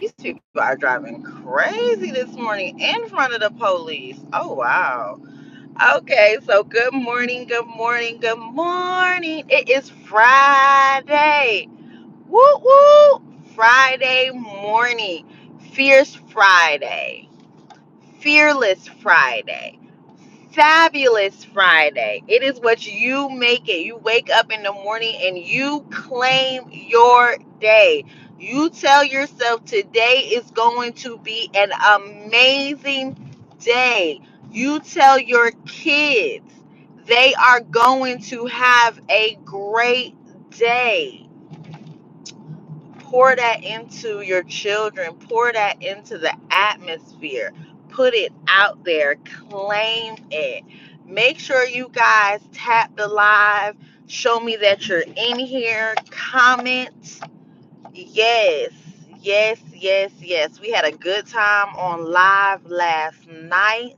These people are driving crazy this morning in front of the police. Oh, wow. Okay, so good morning, good morning, good morning. It is Friday. Woo woo! Friday morning. Fierce Friday. Fearless Friday. Fabulous Friday. It is what you make it. You wake up in the morning and you claim your day. You tell yourself today is going to be an amazing day. You tell your kids they are going to have a great day. Pour that into your children, pour that into the atmosphere, put it out there, claim it. Make sure you guys tap the live, show me that you're in here, comment. Yes, yes, yes, yes. We had a good time on live last night,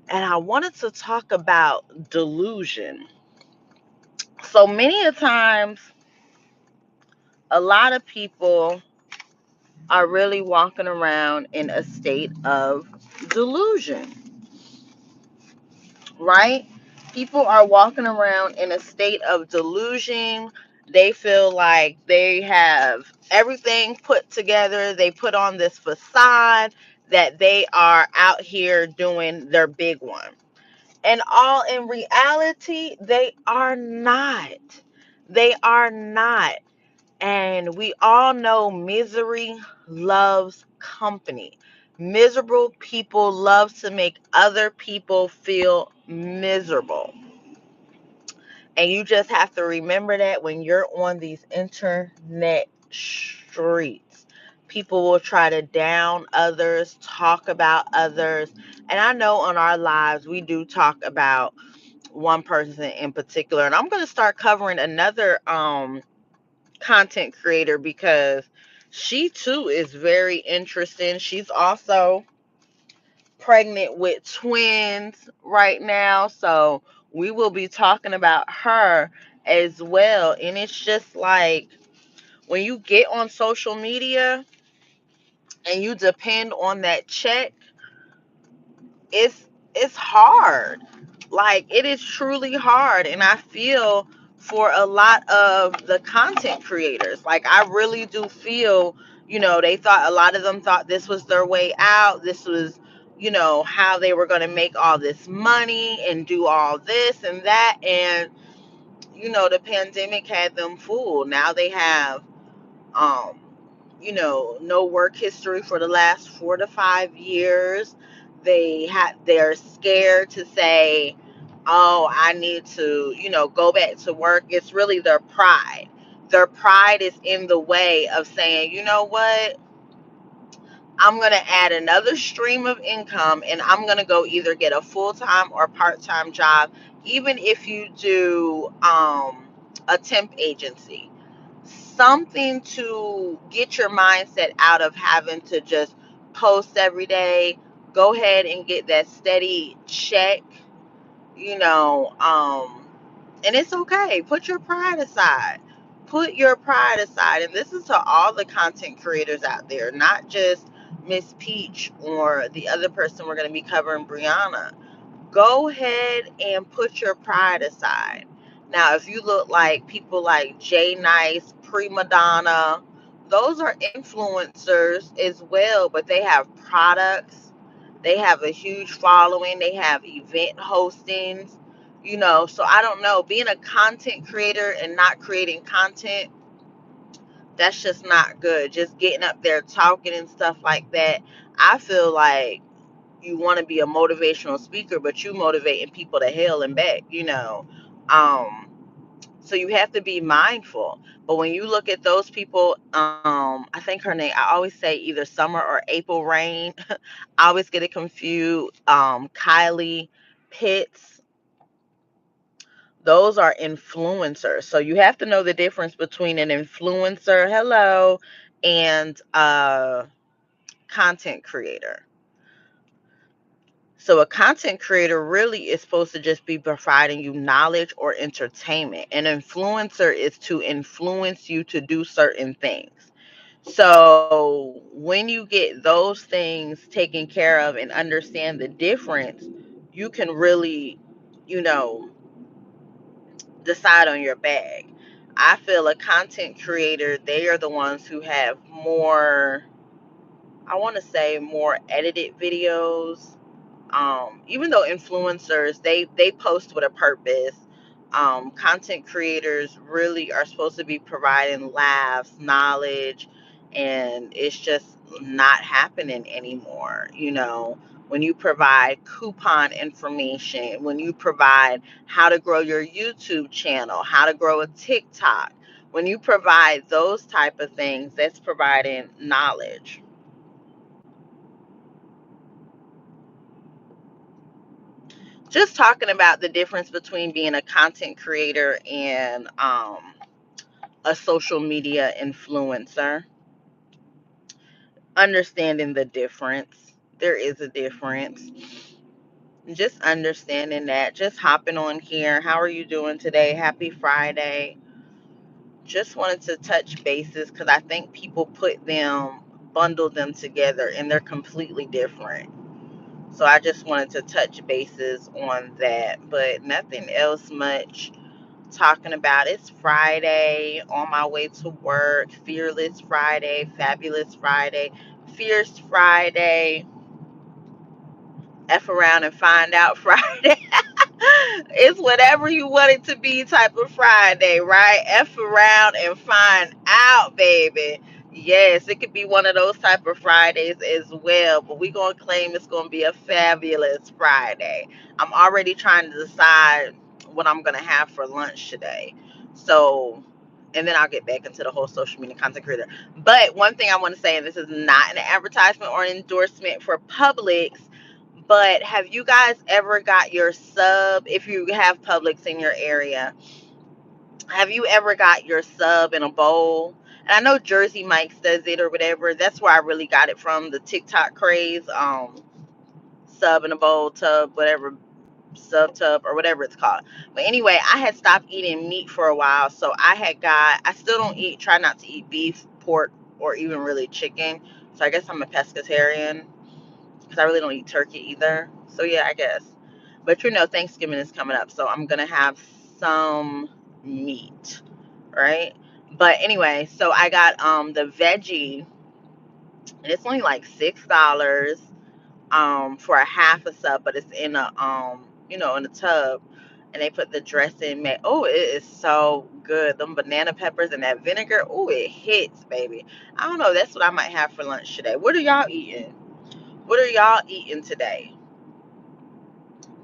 and I wanted to talk about delusion. So many a times, a lot of people are really walking around in a state of delusion, right? People are walking around in a state of delusion. They feel like they have everything put together. They put on this facade that they are out here doing their big one. And all in reality, they are not. They are not. And we all know misery loves company. Miserable people love to make other people feel miserable. And you just have to remember that when you're on these internet streets. People will try to down others, talk about others. And I know on our lives, we do talk about one person in particular. And I'm going to start covering another content creator because she too is very interesting. She's also pregnant with twins right now, so we will be talking about her as well. And it's just like when you get on social media and you depend on that check, it's hard. Like it is truly hard, and I feel for a lot of the content creators. Like I really do feel, they thought a lot of them thought this was their way out. This was, how they were going to make all this money and do all this and that, and the pandemic had them fooled. Now they have um no work history for the last 4 to 5 years. They're scared to say, oh, I need to, go back to work. It's really their pride. Their pride is in the way of saying, you know what? I'm going to add another stream of income and I'm going to go either get a full-time or part-time job, even if you do a temp agency, something to get your mindset out of having to just post every day. Go ahead and get that steady check, you know um and it's okay. Put your pride aside. Put your pride aside. And this is to all the content creators out there, not just Miss Peach or the other person we're going to be covering, Brianna. Go ahead and put your pride aside. Now, if you look like people like Jay Nice, Prima Donna, those are influencers as well, but they have products. They have a huge following. They have event hostings, So I don't know. Being a content creator and not creating content, that's just not good. Just getting up there talking and stuff like that. I feel like you want to be a motivational speaker, but you motivating people to hell and back. Um, so you have to be mindful. But when you look at those people, I think her name, I always say either Summer or April Rain. I always get it confused. Kylie Pitts, those are influencers. So you have to know the difference between an influencer, hello, and a content creator. So a content creator really is supposed to just be providing you knowledge or entertainment. An influencer is to influence you to do certain things. So when you get those things taken care of and understand the difference, you can really, you know, decide on your bag. I feel a content creator, they are the ones who have more, I want to say more edited videos. Even though influencers, they post with a purpose, content creators really are supposed to be providing laughs, knowledge, and it's just not happening anymore. When you provide coupon information, when you provide how to grow your YouTube channel, how to grow a TikTok, when you provide those type of things, that's providing knowledge. Just talking about the difference between being a content creator and a social media influencer, understanding the difference. There is a difference. Just understanding that, just hopping on here. How are you doing today? Happy Friday. Just wanted to touch bases because I think people bundle them together, and they're completely different. So I just wanted to touch bases on that, but nothing else much talking about. It's Friday, on my way to work. Fearless Friday, Fabulous Friday, Fierce Friday, F around and find out Friday. It's whatever you want it to be type of Friday, right? F around and find out, baby. Yes, it could be one of those type of Fridays as well, but we're going to claim it's going to be a fabulous Friday. I'm already trying to decide what I'm going to have for lunch today. So, and then I'll get back into the whole social media content creator. But one thing I want to say, and this is not an advertisement or an endorsement for Publix, but have you guys ever got your sub, if you have Publix in your area, have you ever got your sub in a bowl? And I know Jersey Mike's does it or whatever. That's where I really got it from, the TikTok craze. Sub in a bowl, tub, whatever, sub tub or whatever it's called. But anyway, I had stopped eating meat for a while, so I still don't try not to eat beef, pork, or even really chicken. So I guess I'm a pescatarian because I really don't eat turkey either. So yeah, I guess. But Thanksgiving is coming up, so I'm gonna have some meat, right? But anyway, so I got the veggie, and it's only like $6 for a half a sub, but it's in a in a tub, and they put the dressing. Oh, it is so good. Them banana peppers and that vinegar. Oh, it hits, baby. I don't know. That's what I might have for lunch today. What are y'all eating? What are y'all eating today?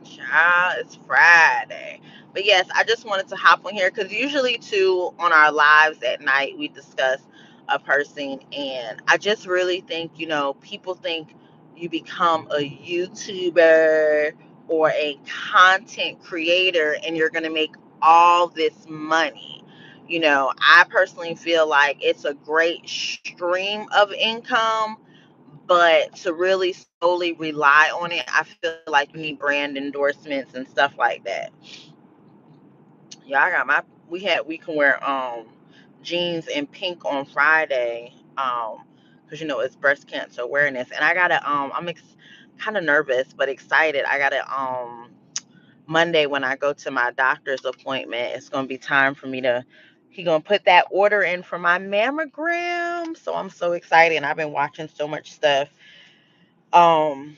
Child, it's Friday. But yes, I just wanted to hop on here because usually too on our lives at night we discuss a person, and I just really think, people think you become a YouTuber or a content creator and you're gonna make all this money. I personally feel like it's a great stream of income, but to really solely rely on it, I feel like you need brand endorsements and stuff like that. Yeah, I got we can wear jeans in pink on Friday, because it's breast cancer awareness, and I gotta kind of nervous but excited. I gotta Monday when I go to my doctor's appointment, it's gonna be time for me to. He gonna put that order in for my mammogram, so I'm so excited. And I've been watching so much stuff um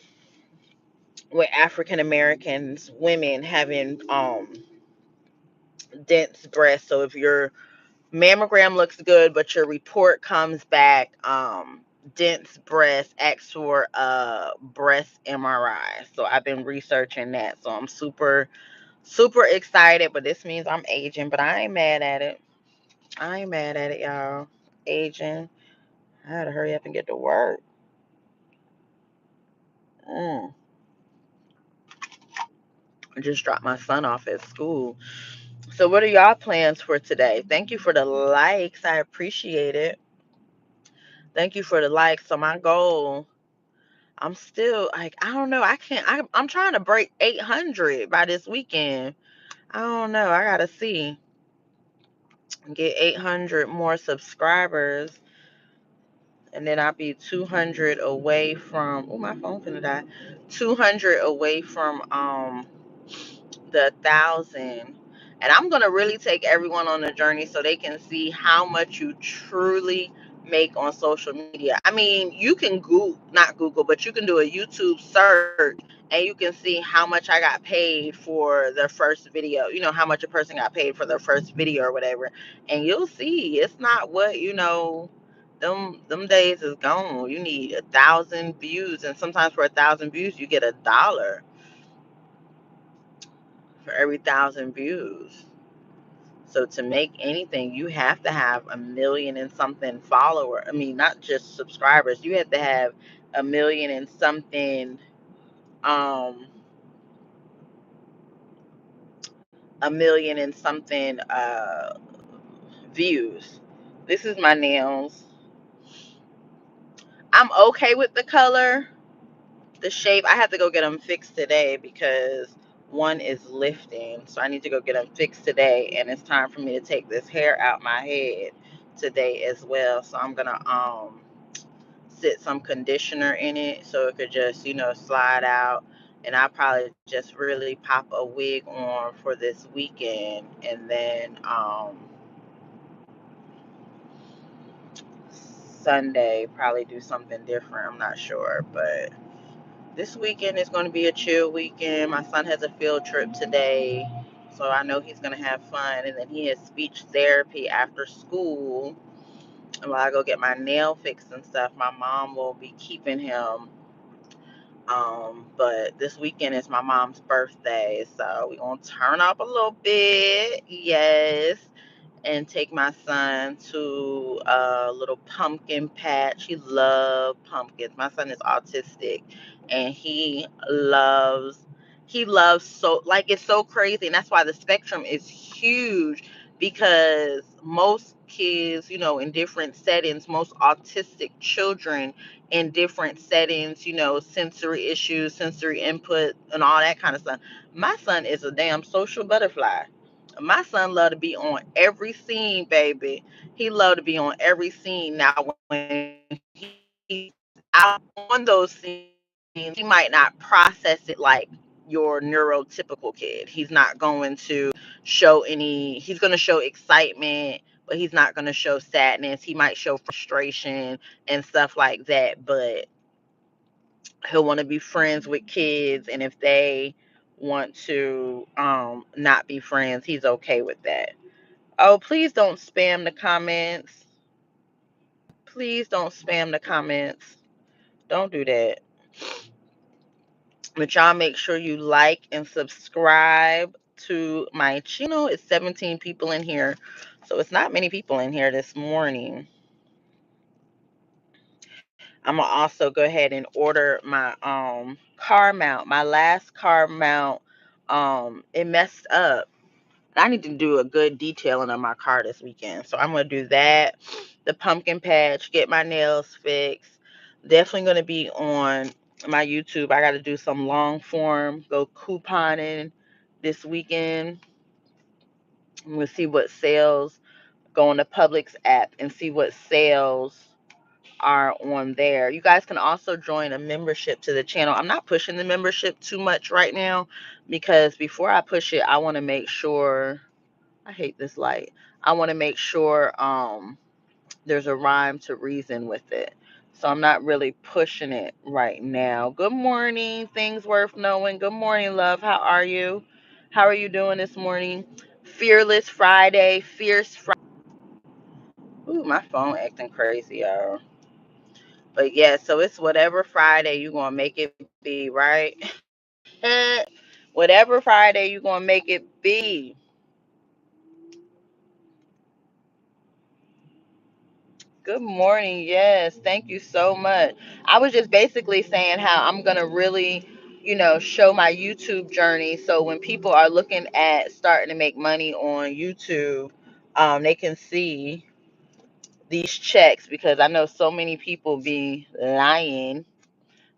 with African Americans, women having dense breasts. So if your mammogram looks good, but your report comes back dense breast, ask for breast MRI. So I've been researching that. So I'm super, super excited. But this means I'm aging, but I ain't mad at it. I ain't mad at it, y'all. Aging. I had to hurry up and get to work. Mm. I just dropped my son off at school. So what are y'all plans for today? Thank you for the likes. I appreciate it. Thank you for the likes. So my goal, I'm still like, I don't know. I'm trying to break 800 by this weekend. I don't know. I got to see. Get 800 more subscribers. and then I'll be 200 away from. Oh, my phone finna die. 200 away from the 1,000. And I'm gonna really take everyone on the journey so they can see how much you truly make on social media. I mean, you can Google, not Google, but you can do a YouTube search and you can see how much I got paid for their first video. You know, how much a person got paid for their first video or whatever. And you'll see it's not what, them days is gone. You need 1,000 views, and sometimes for 1,000 views you get $1 for every 1,000 views. So to make anything, you have to have a million and something follower. I mean, not just subscribers. You have to have a million and something, um, views. This is my nails. I'm okay with the color, the shape. I have to go get them fixed today because one is lifting. So I need to go get them fixed today, and it's time for me to take this hair out my head today as well. So I'm gonna sit some conditioner in it so it could just, slide out. And I probably just really pop a wig on for this weekend, and then Sunday probably do something different. I'm not sure, but this weekend is going to be a chill weekend. My son has a field trip today, so I know he's going to have fun. And then he has speech therapy after school. And while I go get my nail fixed and stuff, my mom will be keeping him. But this weekend is my mom's birthday, so we're gonna turn up a little bit, yes, and take my son to a little pumpkin patch. He loves pumpkins. My son is autistic, and he loves so, like, it's so crazy, and that's why the spectrum is huge, because most kids, in different settings, most autistic children in different settings, sensory issues, sensory input, and all that kind of stuff. My son is a damn social butterfly. My son love to be on every scene, baby. He love to be on every scene. Now, when he's out on those scenes, he might not process it like your neurotypical kid. He's not going to he's going to show excitement, but he's not going to show sadness. He might show frustration and stuff like that, but he'll want to be friends with kids, and if they want to not be friends, he's okay with that. Oh, please don't spam the comments. Please don't spam the comments. Don't do that. But y'all make sure you like and subscribe to my channel. It's 17 people in here, so it's not many people in here this morning. I'm gonna also go ahead and order my car mount. My last car mount, it messed up. I need to do a good detailing on my car this weekend, so I'm gonna do that. The pumpkin patch, get my nails fixed. Definitely gonna be on my YouTube. I got to do some long form, go couponing this weekend. I'm gonna see what sales. Go on the Publix app and see what sales are on there. You guys can also join a membership to the channel. I'm not pushing the membership too much right now, because before I push it, I want to make sure, I hate this light. I want to make sure there's a rhyme to reason with it. So I'm not really pushing it right now. Good morning, things worth knowing. Good morning, love. How are you? How are you doing this morning? Fearless Friday, Fierce Friday. Ooh, my phone acting crazy, y'all. But yeah, so it's whatever Friday you gonna make it be, right? Whatever Friday you gonna make it be. Good morning. Yes, thank you so much. I was just basically saying how I'm gonna really, show my YouTube journey. So when people are looking at starting to make money on YouTube, they can see these checks, because I know so many people be lying.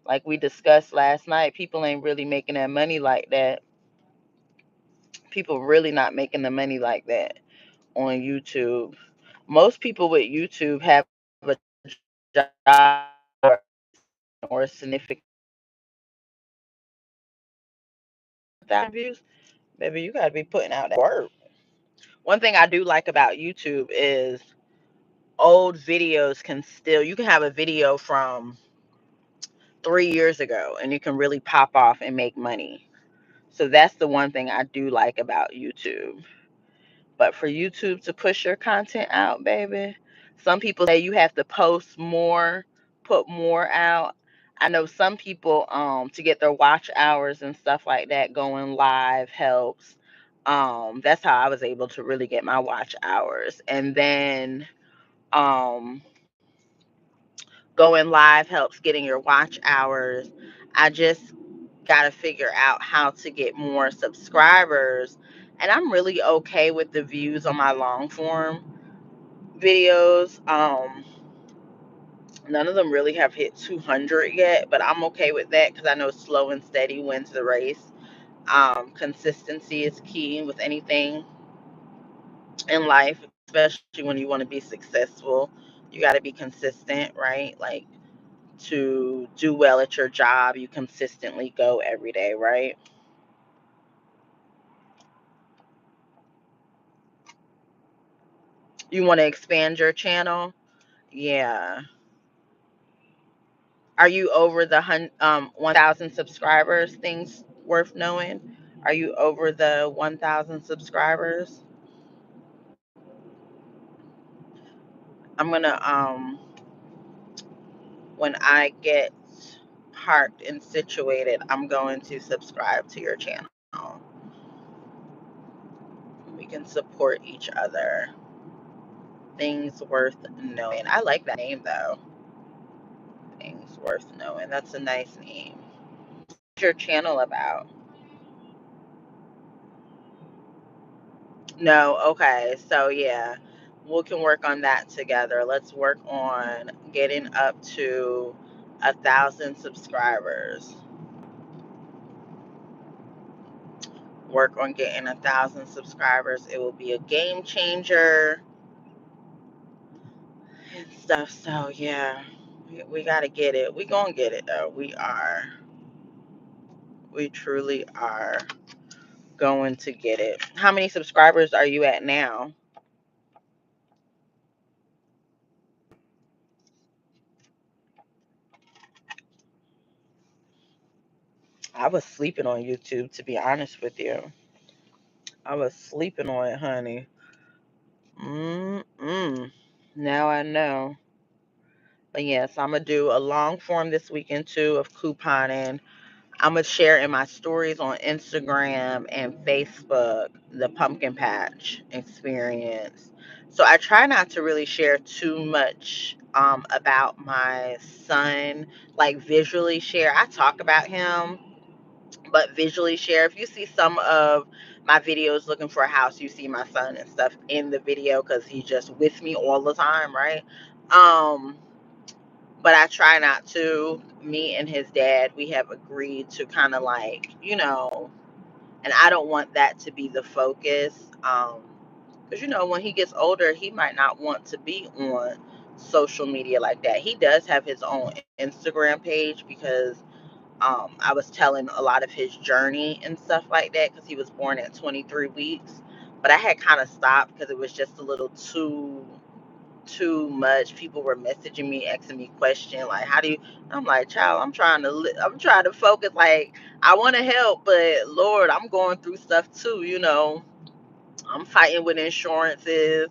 Like we discussed last night, people ain't really making that money like that. People really not making the money like that on YouTube. Most people with YouTube have a job or significant views, baby, you gotta be putting out that work. One thing I do like about YouTube is old videos can still, you can have a video from 3 years ago and you can really pop off and make money. So that's the one thing I do like about YouTube. But for YouTube to push your content out, baby, some people say you have to post more, put more out. I know some people, to get their watch hours and stuff like that, going live helps. That's how I was able to really get my watch hours. And then um going live helps getting your watch hours. I just got to figure out how to get more subscribers. And I'm really okay with the views on my long form videos. None of them really have hit 200 yet, but I'm okay with that because I know slow and steady wins the race. Consistency is key with anything in life, especially when you want to be successful. You got to be consistent, right? Like, to do well at your job, you consistently go every day, right? You want to expand your channel? Yeah. Are you over the 1,000 subscribers? Things worth knowing. Are you over the 1,000 subscribers? I'm gonna when I get parked and situated, I'm going to subscribe to your channel. We can support each other. Things worth knowing. I like that name though. Things worth knowing. That's a nice name. What's your channel about? No, okay. So yeah, we can work on that together. Let's work on getting up to 1,000 subscribers. Work on getting 1,000 subscribers. It will be a game changer and stuff. So yeah, we gotta get it. We gonna get it though. We are. We truly are going to get it. How many subscribers are you at now? I was sleeping on YouTube, to be honest with you. I was sleeping on it, honey. Mm-mm. Now I know. But yes, I'm going to do a long form this weekend too of couponing. I'm going to share in my stories on Instagram and Facebook the pumpkin patch experience. So I try not to really share too much about my son, like visually share. I talk about him, but visually share. If you see some of my videos looking for a house, you see my son and stuff in the video because he's just with me all the time, right? Um, but I try not to. Me and his dad, we have agreed to kind of like, and I don't want that to be the focus. Because when he gets older, he might not want to be on social media like that. He does have his own Instagram page because I was telling a lot of his journey and stuff like that because he was born at 23 weeks. But I had kind of stopped because it was just a little too much. People were messaging me, asking me questions like, "How do you?" I'm like, "Child, I'm trying to focus. Like, I want to help, but Lord, I'm going through stuff too. I'm fighting with insurances.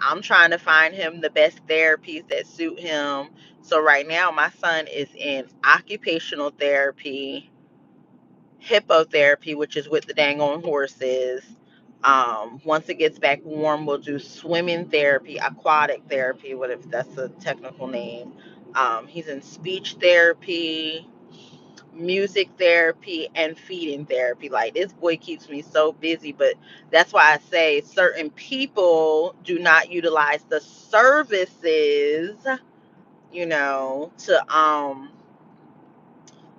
I'm trying to find him the best therapies that suit him. So right now, my son is in occupational therapy, hippotherapy, which is with the dang on horses. Once it gets back warm, we'll do swimming therapy, aquatic therapy, what if that's a technical name. He's in speech therapy, music therapy, and feeding therapy. Like, this boy keeps me so busy, but that's why I say certain people do not utilize the services, to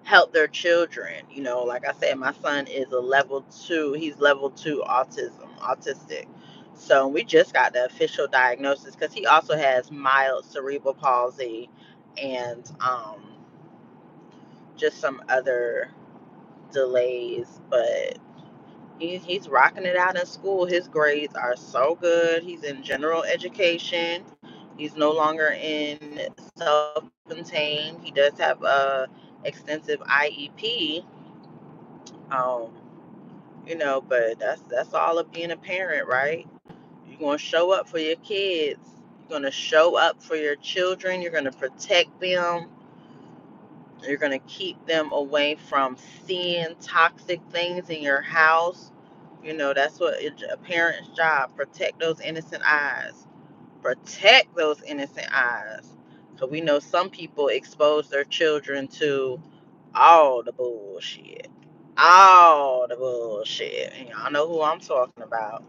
help their children. Like I said, my son is a level 2. He's level 2 autistic. So we just got the official diagnosis because he also has mild cerebral palsy and just some other delays, but he's rocking it out in school. His grades are so good. He's in general education. He's no longer in self-contained. He does have a extensive IEP. Um, but that's all of being a parent, right? You're gonna show up for your kids. You're gonna show up for your children. You're gonna protect them. You're going to keep them away from seeing toxic things in your house. That's what a parent's job. Protect those innocent eyes. Protect those innocent eyes. So we know some people expose their children to all the bullshit. All the bullshit. And y'all know who I'm talking about.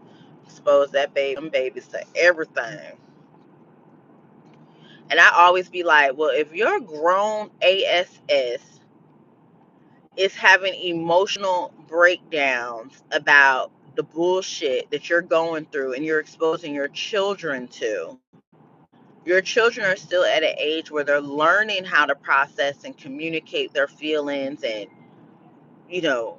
Expose them babies to everything. And I always be like, well, if you're grown ASS is having emotional breakdowns about the bullshit that you're going through and you're exposing your children to. Your children are still at an age where they're learning how to process and communicate their feelings and, you know,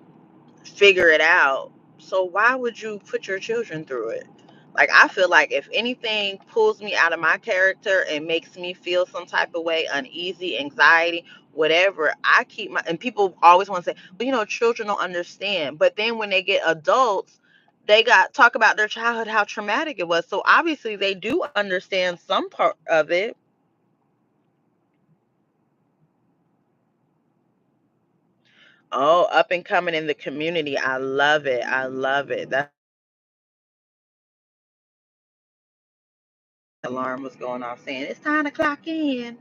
figure it out. So why would you put your children through it? Like, I feel like if anything pulls me out of my character and makes me feel some type of way, uneasy, anxiety, whatever, I keep my, and people always want to say, well, children don't understand. But then when they get adults, they got talk about their childhood, how traumatic it was. So obviously they do understand some part of it. Oh, up and coming in the community. I love it. I love it. That alarm was going off saying it's time to clock in.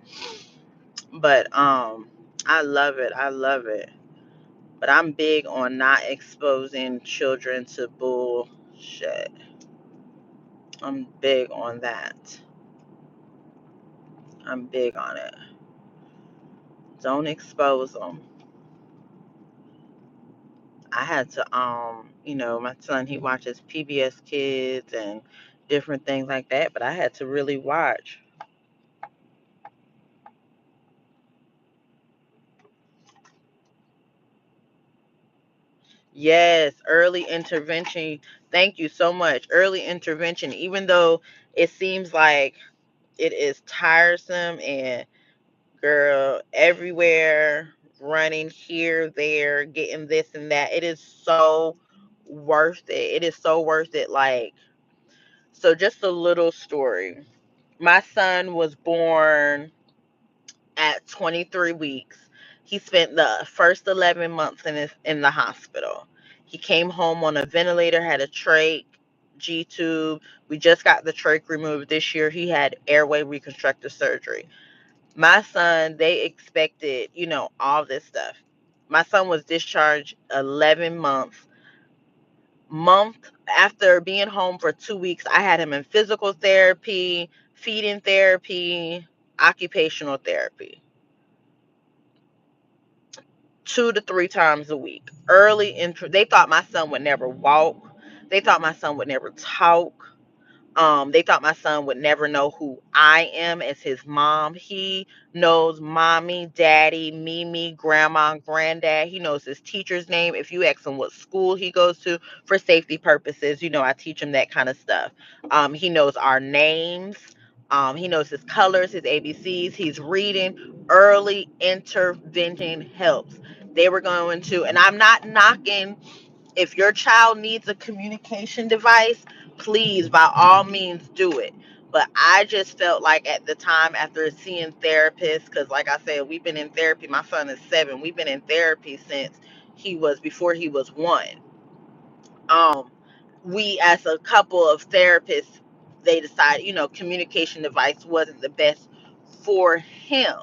But I love it. I love it. But I'm big on not exposing children to bullshit. I'm big on that. I'm big on it. Don't expose them. I had to my son, he watches PBS Kids and different things like that, but I had to really watch. Yes, early intervention. Thank you so much. Early intervention, even though it seems like it is tiresome and girl everywhere, running here, there, getting this and that. It is so worth it. It is so worth it. Like, so just a little story. My son was born at 23 weeks. He spent the first 11 months in the hospital. He came home on a ventilator, had a trach, G tube. We just got the trach removed this year. He had airway reconstructive surgery. My son, they expected, all this stuff. My son was discharged 11 months. Month after being home for 2 weeks, I had him in physical therapy, feeding therapy, occupational therapy. 2 to 3 times a week. They thought my son would never walk. They thought my son would never talk. They thought my son would never know who I am as his mom. He knows mommy, daddy, Mimi, grandma, granddad. He knows his teacher's name. If you ask him what school he goes to for safety purposes, I teach him that kind of stuff. He knows our names. He knows his colors, his ABCs. He's reading. Early intervention helps. They were going to, and I'm not knocking if your child needs a communication device, please, by all means, do it. But I just felt like at the time after seeing therapists, because like I said, we've been in therapy. My son is 7. We've been in therapy since before he was 1. um we as a couple of therapists, they decided communication device wasn't the best for him.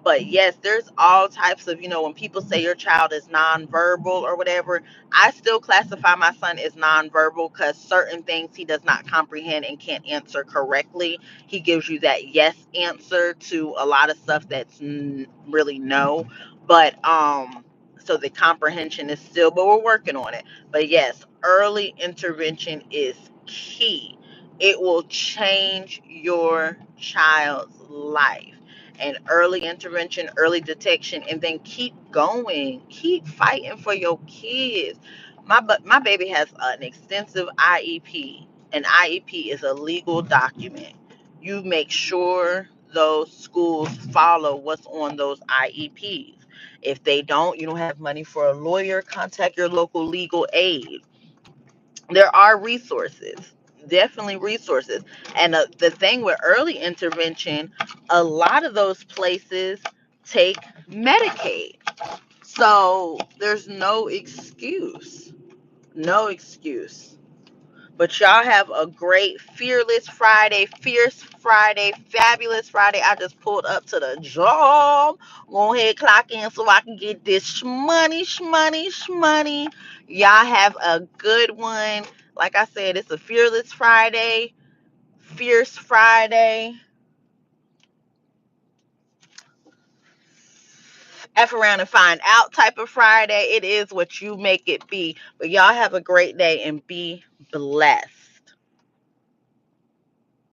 But yes, there's all types of, when people say your child is nonverbal or whatever, I still classify my son as nonverbal because certain things he does not comprehend and can't answer correctly. He gives you that yes answer to a lot of stuff that's really no. But so the comprehension is still, but we're working on it. But yes, early intervention is key. It will change your child's life. and early intervention, early detection, and then keep going, keep fighting for your kids. My baby has an extensive IEP. An IEP is a legal document. You make sure those schools follow what's on those IEPs. If they don't, you don't have money for a lawyer, contact your local legal aid. There are resources, definitely resources. And the thing with early intervention, a lot of those places take Medicaid. So there's no excuse. No excuse. But y'all have a great Fearless Friday, Fierce Friday, Fabulous Friday. I just pulled up to the job. Go ahead, clock in so I can get this shmoney, shmoney, shmoney. Y'all have a good one. Like I said, it's a Fearless Friday, Fierce Friday, F around and find out type of Friday. It is what you make it be. But y'all have a great day and be blessed.